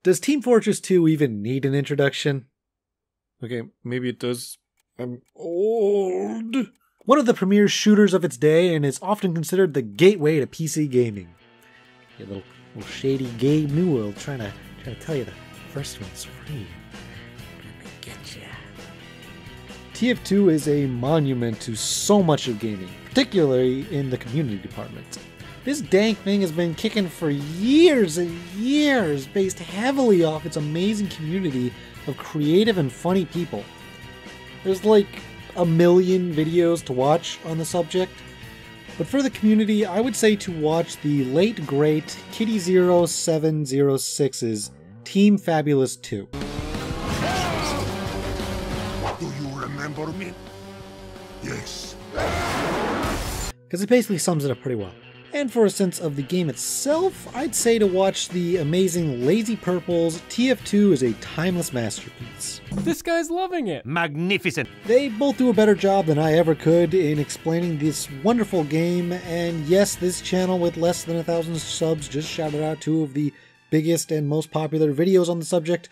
Does Team Fortress 2 even need an introduction? Okay, maybe it does. I'm old. One of the premier shooters of its day, and is often considered the gateway to PC gaming. You little shady Gabe Newell trying to tell you the first one's free. Let me get ya. TF2 is a monument to so much of gaming, particularly in the community department. This dank thing has been kicking for years and years, based heavily off its amazing community of creative and funny people. There's like a million videos to watch on the subject, but for the community, I would say to watch the late great Kitty0706's Team Fabulous 2. Do you remember me? Yes. Because it basically sums it up pretty well. And for a sense of the game itself, I'd say to watch the amazing Lazy Purple's TF2 is a timeless masterpiece. This guy's loving it. Magnificent. They both do a better job than I ever could in explaining this wonderful game, and yes, this channel with less than 1,000 subs just shouted out two of the biggest and most popular videos on the subject.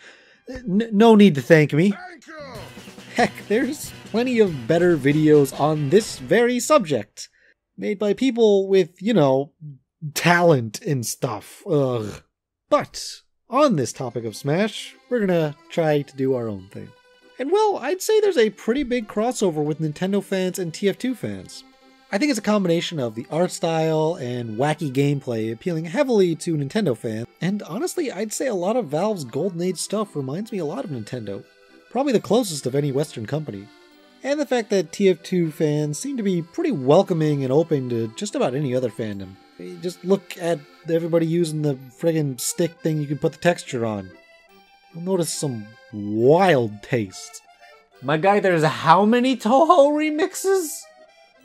No need to thank me. Thank you. Heck, there's plenty of better videos on this very subject. Made by people with, you know, talent and stuff. Ugh. But, on this topic of Smash, we're gonna try to do our own thing. And well, I'd say there's a pretty big crossover with Nintendo fans and TF2 fans. I think it's a combination of the art style and wacky gameplay appealing heavily to Nintendo fans, and honestly, I'd say a lot of Valve's Golden Age stuff reminds me a lot of Nintendo. Probably the closest of any Western company. And the fact that TF2 fans seem to be pretty welcoming and open to just about any other fandom. You just look at everybody using the friggin' stick thing you can put the texture on. You'll notice some wild tastes. My guy, there's how many Toho remixes?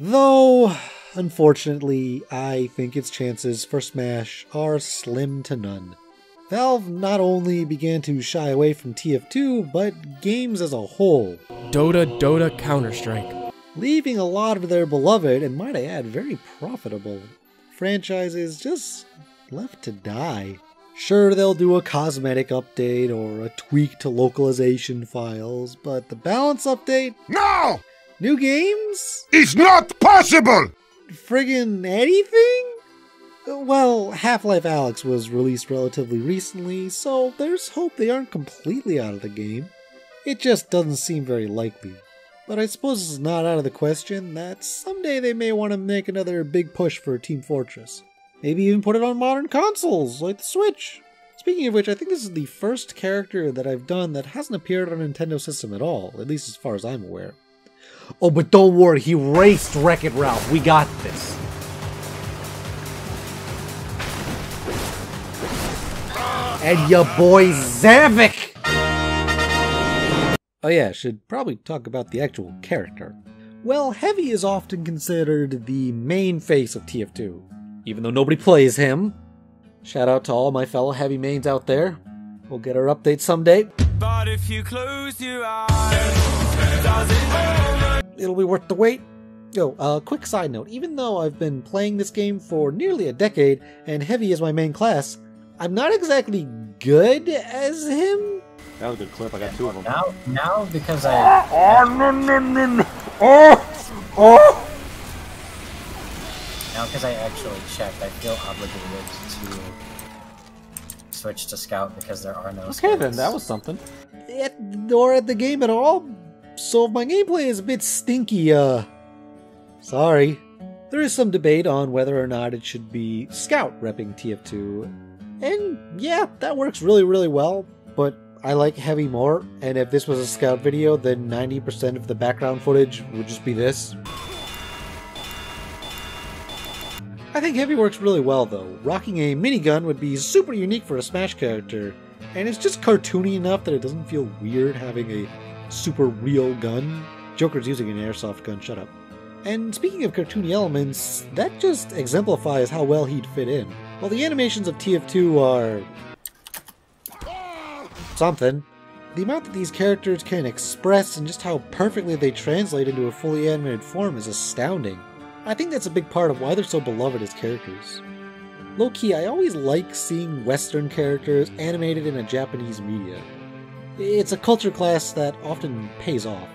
Though, unfortunately, I think its chances for Smash are slim to none. Valve not only began to shy away from TF2, but games as a whole. Dota, Counter-Strike. Leaving a lot of their beloved, and might I add, very profitable franchises just left to die. Sure, they'll do a cosmetic update or a tweak to localization files, but the balance update? No! New games? It's not possible! Friggin' anything? Well, Half-Life Alyx was released relatively recently, so there's hope they aren't completely out of the game. It just doesn't seem very likely. But I suppose it's not out of the question that someday they may want to make another big push for Team Fortress. Maybe even put it on modern consoles, like the Switch. Speaking of which, I think this is the first character that I've done that hasn't appeared on a Nintendo system at all, at least as far as I'm aware. Oh, but don't worry, he raced Wreck-It Ralph. We got this. And your boy Zavik! Oh yeah, should probably talk about the actual character. Well, Heavy is often considered the main face of TF2, even though nobody plays him. Shout out to all my fellow Heavy mains out there. We'll get our update someday. But if you close your eyes, does it It'll be worth the wait. Yo, quick side note, even though I've been playing this game for nearly a decade, and Heavy is my main class, I'm not exactly good as him. That was a good clip. I got two of them. Now because I... Now because I actually checked, I feel obligated to switch to Scout because there are no Okay scouts. then, that was something. Or at the game at all. So if my gameplay is a bit stinky, sorry. There is some debate on whether or not it should be Scout repping TF2. And yeah, that works really, really well, but I like Heavy more, and if this was a Scout video, then 90% of the background footage would just be this. I think Heavy works really well though. Rocking a minigun would be super unique for a Smash character, and it's just cartoony enough that it doesn't feel weird having a super real gun. Joker's using an airsoft gun, shut up. And speaking of cartoony elements, that just exemplifies how well he'd fit in. While the animations of TF2 are... something, the amount that these characters can express and just how perfectly they translate into a fully animated form is astounding. I think that's a big part of why they're so beloved as characters. Low-key, I always like seeing Western characters animated in a Japanese media. It's a culture class that often pays off.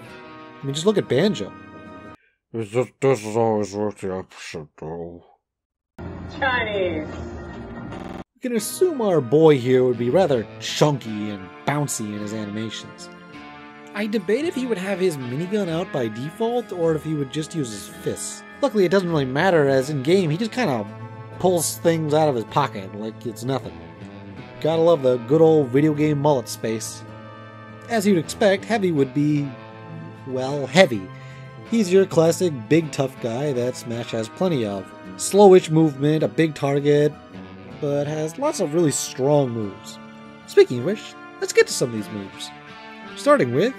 I mean, just look at Banjo. This has always worked the opposite, though. Chinese. We can assume our boy here would be rather chunky and bouncy in his animations. I debate if he would have his minigun out by default or if he would just use his fists. Luckily, it doesn't really matter, as in-game he just kind of pulls things out of his pocket like it's nothing. Gotta love the good old video game mullet space. As you'd expect, Heavy would be, well, heavy. He's your classic big tough guy that Smash has plenty of. Slowish movement, a big target, but has lots of really strong moves. Speaking of which, let's get to some of these moves. Starting with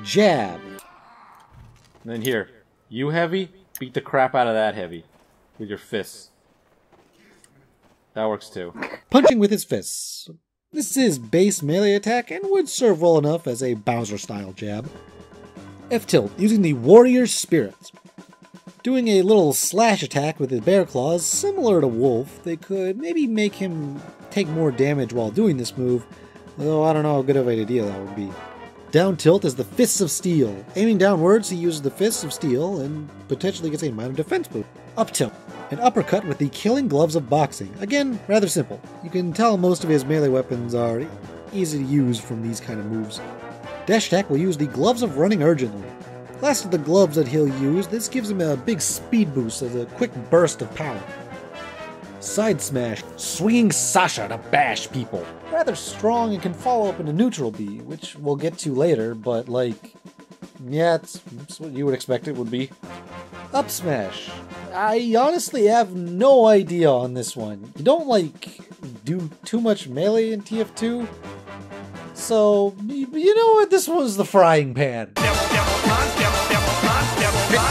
Jab. And then here, you Heavy, beat the crap out of that Heavy with your fists. That works too. Punching with his fists. This is base melee attack and would serve well enough as a Bowser-style jab. F-tilt, using the Warrior's Spirit. Doing a little slash attack with his bear claws, similar to Wolf, they could maybe make him take more damage while doing this move, although I don't know how good of an idea that would be. Down tilt is the Fists of Steel. Aiming downwards, he uses the Fists of Steel and potentially gets a minor defense boost. Up tilt, an uppercut with the Killing Gloves of Boxing. Again, rather simple. You can tell most of his melee weapons are easy to use from these kind of moves. Dash attack will use the Gloves of Running Urgently. Last of the gloves that he'll use, this gives him a big speed boost as a quick burst of power. Side smash, swinging Sasha to bash people. Rather strong and can follow up into neutral B, which we'll get to later, but like, yeah, it's what you would expect it would be. Up smash. I honestly have no idea on this one. You don't like do too much melee in TF2, so you know what? This was the frying pan.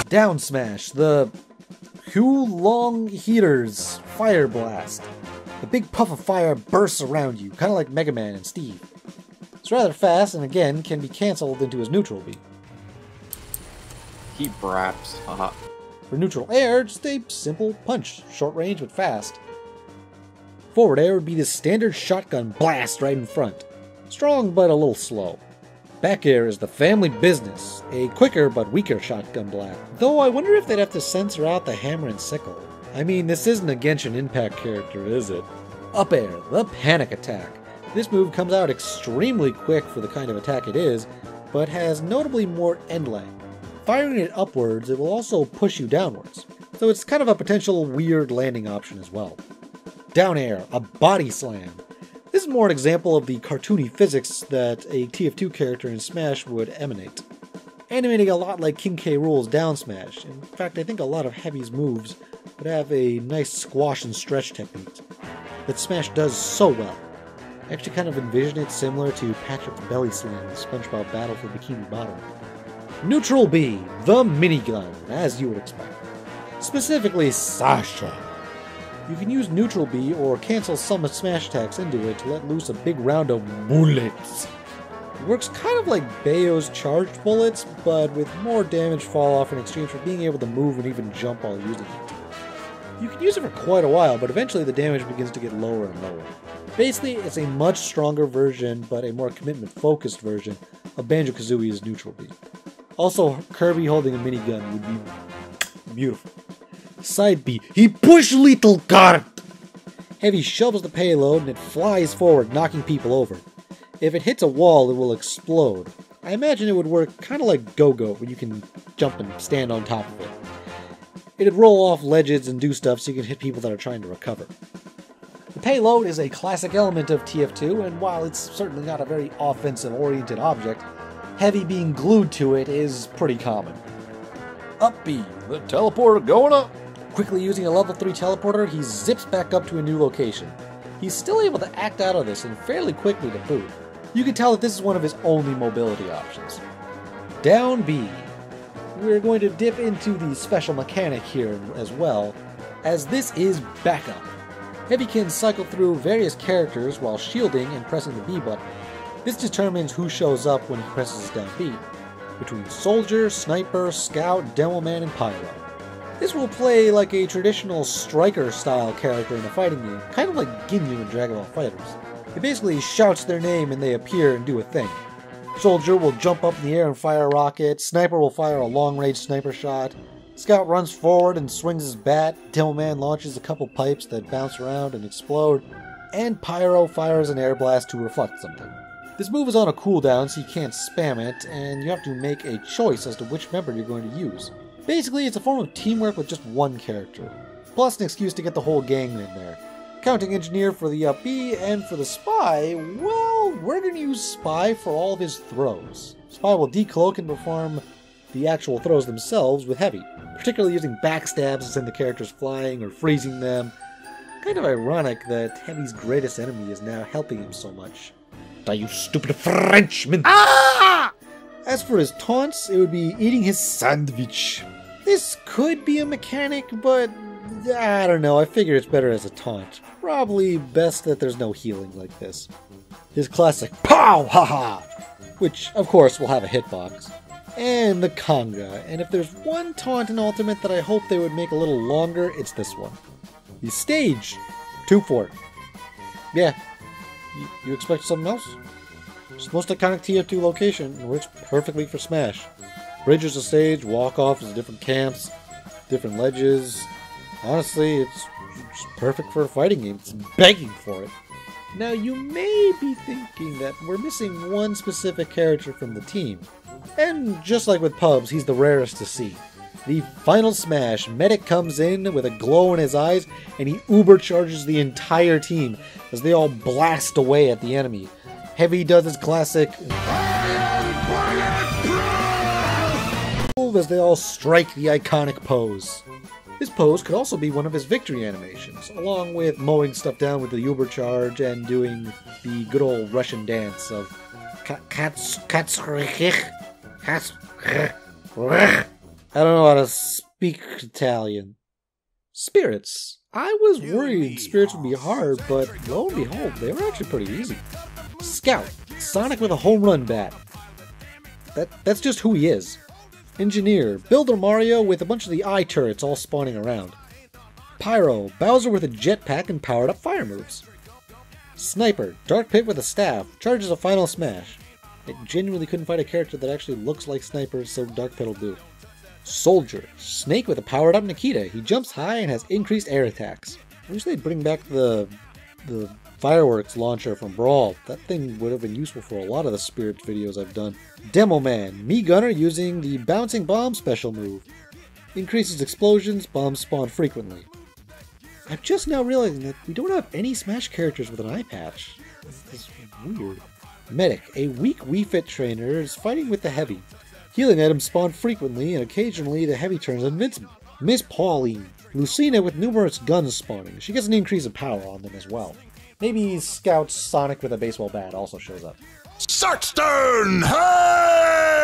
Down smash, the Hulong Heater's Fire Blast. The big puff of fire bursts around you, kind of like Mega Man and Steve. It's rather fast and again can be cancelled into his neutral B. He braps. Haha. For neutral air, just a simple punch, short range but fast. Forward air would be the standard shotgun blast right in front. Strong but a little slow. Back air is the family business, a quicker but weaker shotgun blast. Though I wonder if they'd have to censor out the hammer and sickle. I mean, this isn't a Genshin Impact character, is it? Up air, the panic attack. This move comes out extremely quick for the kind of attack it is, but has notably more end length. Firing it upwards, it will also push you downwards, so it's kind of a potential weird landing option as well. Down air, a body slam. This is more an example of the cartoony physics that a TF2 character in Smash would emanate. Animating a lot like King K. Rool's down smash. In fact, I think a lot of Heavy's moves would have a nice squash and stretch technique that Smash does so well. I actually kind of envision it similar to Patrick's Belly Slam in SpongeBob Battle for Bikini Bottom. Neutral B, the minigun, as you would expect. Specifically, Sasha. You can use neutral B or cancel some smash attacks into it to let loose a big round of bullets. It works kind of like Bayo's charged bullets, but with more damage fall off in exchange for being able to move and even jump while using it. You can use it for quite a while, but eventually the damage begins to get lower and lower. Basically, it's a much stronger version, but a more commitment-focused version of Banjo-Kazooie's neutral B. Also, Kirby holding a minigun would be beautiful. Side B, he push little cart! Heavy shovels the payload and it flies forward, knocking people over. If it hits a wall, it will explode. I imagine it would work kind of like Go-Go, where you can jump and stand on top of it. It'd roll off ledges and do stuff so you can hit people that are trying to recover. The payload is a classic element of TF2, and while it's certainly not a very offensive-oriented object, Heavy being glued to it is pretty common. Up B, the teleporter going up! Quickly using a level 3 teleporter, he zips back up to a new location. He's still able to act out of this and fairly quickly to boot. You can tell that this is one of his only mobility options. Down B. We're going to dip into the special mechanic here as well, as this is backup. Heavy can cycle through various characters while shielding and pressing the B button. This determines who shows up when he presses down B, between Soldier, Sniper, Scout, Demoman, and Pyro. This will play like a traditional striker-style character in a fighting game, kind of like Ginyu in Dragon Ball FighterZ. It basically shouts their name and they appear and do a thing. Soldier will jump up in the air and fire a rocket, Sniper will fire a long-range sniper shot, Scout runs forward and swings his bat, Demoman launches a couple pipes that bounce around and explode, and Pyro fires an air blast to reflect something. This move is on a cooldown so you can't spam it, and you have to make a choice as to which member you're going to use. Basically, it's a form of teamwork with just one character, plus an excuse to get the whole gang in there. Counting Engineer for the up B, and for the Spy, well, we're going to use Spy for all of his throws. Spy will decloak and perform the actual throws themselves with Heavy, particularly using backstabs to send the characters flying or freezing them. Kind of ironic that Heavy's greatest enemy is now helping him so much. Die, you stupid Frenchman! Ah! As for his taunts, it would be eating his sandwich. This could be a mechanic, but I don't know, I figure it's better as a taunt. Probably best that there's no healing like this. His classic POW! Haha! Which, of course, will have a hitbox. And the conga, and if there's one taunt in Ultimate that I hope they would make a little longer, it's this one. The stage! 2-4. Yeah. You expect something else? It's the most iconic TF2 location, and works perfectly for Smash. Bridge is a stage, walk-off is different camps, different ledges. Honestly, it's perfect for a fighting game. It's begging for it. Now, you may be thinking that we're missing one specific character from the team. And just like with pubs, he's the rarest to see. The final smash, Medic comes in with a glow in his eyes, and he uber-charges the entire team as they all blast away at the enemy. Heavy does his classic move as they all strike the iconic pose. This pose could also be one of his victory animations, along with mowing stuff down with the uber charge and doing the good old Russian dance of I don't know how to speak Italian. Spirits. I was worried spirits would be hard, but lo and behold, they were actually pretty easy. Scout. Sonic with a home run bat. That's just who he is. Engineer. Builder Mario with a bunch of the eye turrets all spawning around. Pyro. Bowser with a jetpack and powered up fire moves. Sniper. Dark Pit with a staff. Charges a final smash. I genuinely couldn't find a character that actually looks like Sniper, so Dark Pit will do. Soldier. Snake with a powered up Nikita. He jumps high and has increased air attacks. I wish they'd bring back the fireworks launcher from Brawl. That thing would have been useful for a lot of the Spirits videos I've done. Demoman. Me Gunner using the bouncing bomb special move. Increases explosions, bombs spawn frequently. I'm just now realizing that we don't have any Smash characters with an eye patch. This is weird. Medic. A weak Wii Fit trainer is fighting with the Heavy. Healing items spawn frequently, and occasionally the Heavy turns invincible. Miss Pauline. Lucina with numerous guns spawning. She gets an increase of power on them as well. Maybe Scout Sonic with a baseball bat also shows up. Saxton!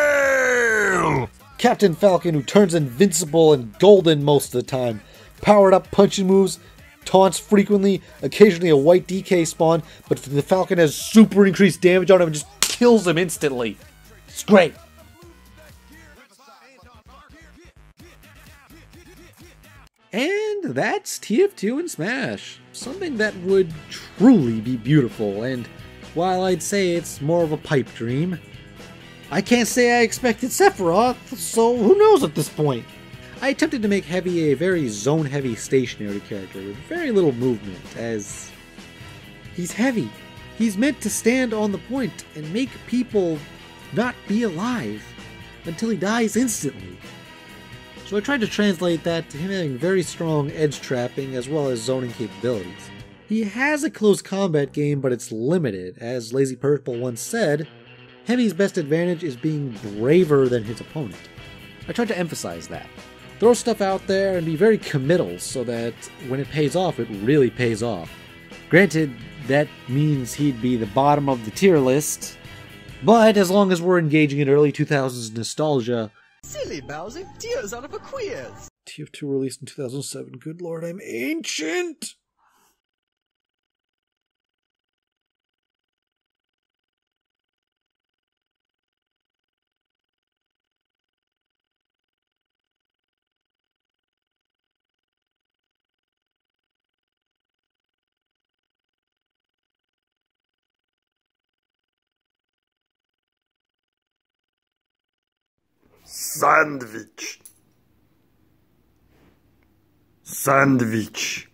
Hail! Captain Falcon, who turns invincible and golden most of the time. Powered up punching moves, taunts frequently, occasionally a white DK spawn, but the Falcon has super increased damage on him and just kills him instantly. It's great. And that's TF2 in Smash. Something that would truly be beautiful, and while I'd say it's more of a pipe dream, I can't say I expected Sephiroth, so who knows at this point? I attempted to make Heavy a very zone-heavy stationary character with very little movement, as he's heavy. He's meant to stand on the point and make people not be alive until he dies instantly. So I tried to translate that to him having very strong edge trapping as well as zoning capabilities. He has a close combat game, but it's limited. As Lazy Purple once said, Heavy's best advantage is being braver than his opponent. I tried to emphasize that. Throw stuff out there and be very committal so that when it pays off, it really pays off. Granted, that means he'd be the bottom of the tier list, but as long as we're engaging in early 2000s nostalgia, Silly Bowsy, tears out of a quiz. TF2 released in 2007. Good lord, I'm ancient! Sandwich. Sandwich.